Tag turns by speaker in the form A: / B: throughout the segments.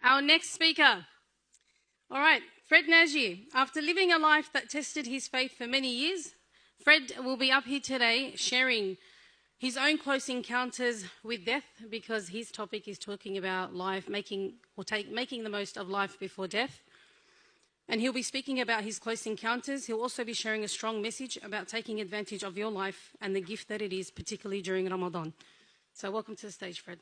A: Our next speaker. All right, Fred Najee. After living a life that tested his faith for many years, Fred will be up here today sharing his own close encounters with death, because his topic is talking about life, making the most of life before death. And he'll be speaking about his close encounters. He'll also be sharing a strong message about taking advantage of your life and the gift that it is, particularly during Ramadan. So welcome to the stage, Fred.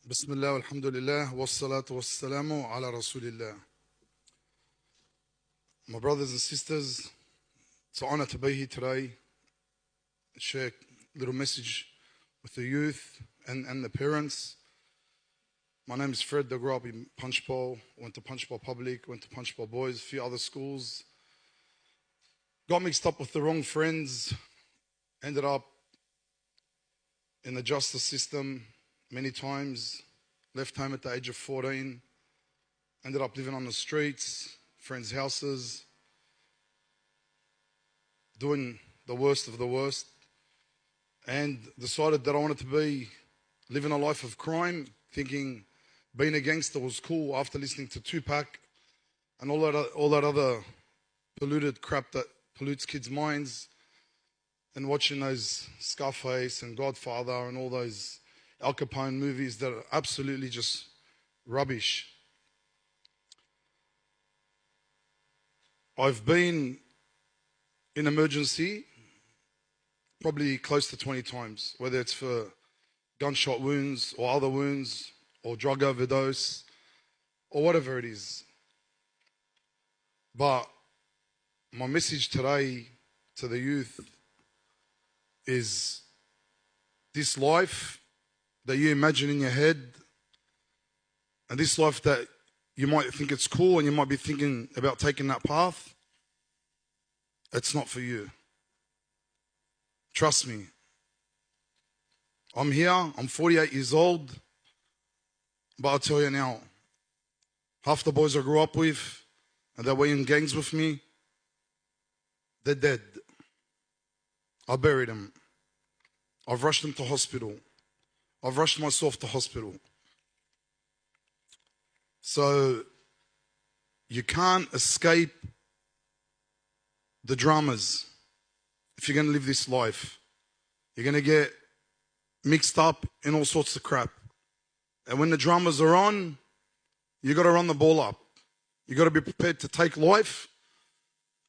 B: بسم الله والحمد لله والصلاة والسلام على رسول الله. My brothers and sisters, it's an honor to be here today, share a little message with the youth and the parents. My name is Fred. I grew up in Punchbowl, went to Punchbowl Public, went to Punchbowl Boys, a few other schools. Got mixed up with the wrong friends, ended up in the justice system many times, left home at the age of 14, ended up living on the streets, friends' houses, doing the worst of the worst, and decided that I wanted to be living a life of crime, thinking being a gangster was cool after listening to Tupac and all that other polluted crap that pollutes kids' minds, and watching those Scarface and Godfather and all those Al Capone movies that are absolutely just rubbish. I've been in emergency probably close to 20 times, whether it's for gunshot wounds or other wounds or drug overdose or whatever it is. But my message today to the youth is this life that you imagine in your head, and this life that you might think it's cool and you might be thinking about taking that path, it's not for you. Trust me. I'm here, I'm 48 years old, but I'll tell you now, half the boys I grew up with and that were in gangs with me, they're dead. I buried them. I've rushed them to hospital. I've rushed myself to hospital. So you can't escape the dramas if you're going to live this life. You're going to get mixed up in all sorts of crap. And when the dramas are on, you got to run the ball up. You got to be prepared to take life,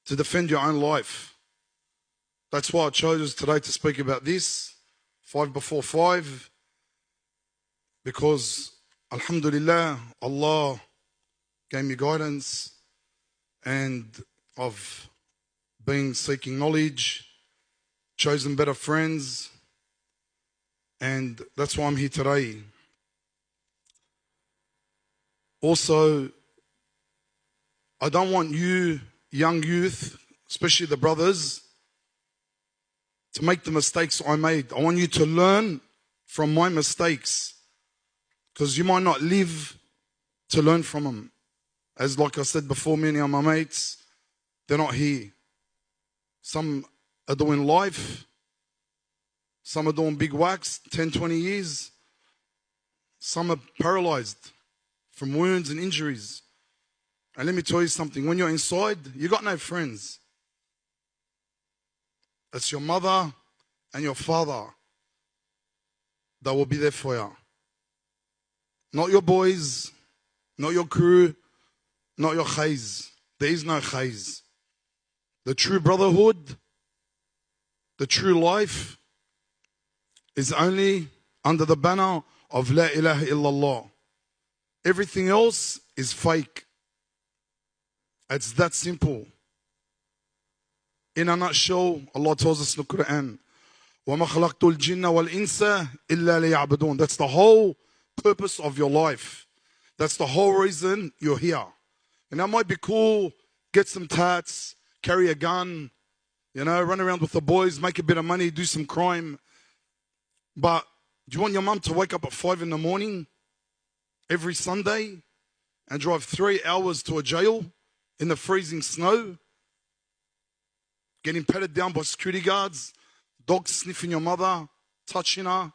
B: to defend your own life. That's why I chose today to speak about this, 5 before 5, because alhamdulillah, Allah gave me guidance, and I've been seeking knowledge, chosen better friends, and that's why I'm here today. Also, I don't want you, young youth, especially the brothers, to make the mistakes I made. I want you to learn from my mistakes, because you might not live to learn from them. As like I said before, many of my mates, they're not here. Some are doing life. Some are doing big whacks, 10, 20 years. Some are paralyzed from wounds and injuries. And let me tell you something, when you're inside, you got no friends. It's your mother and your father that will be there for you. Not your boys, not your crew, not your khayz. There is no khayz. The true brotherhood, the true life is only under the banner of La ilaha illallah. Everything else is fake. It's that simple. In a nutshell, Allah tells us in the Quran, وَمَا خَلَقْتُ الْجِنَّ وَالْإِنسَ إِلَّا لِيَعْبُدُونَ. That's the whole purpose of your life. That's the whole reason you're here. And that might be cool, get some tats, carry a gun, run around with the boys, make a bit of money, do some crime. But do you want your mum to wake up at 5 in the morning every Sunday and drive 3 hours to a jail in the freezing snow, getting patted down by security guards, dog sniffing your mother, touching her.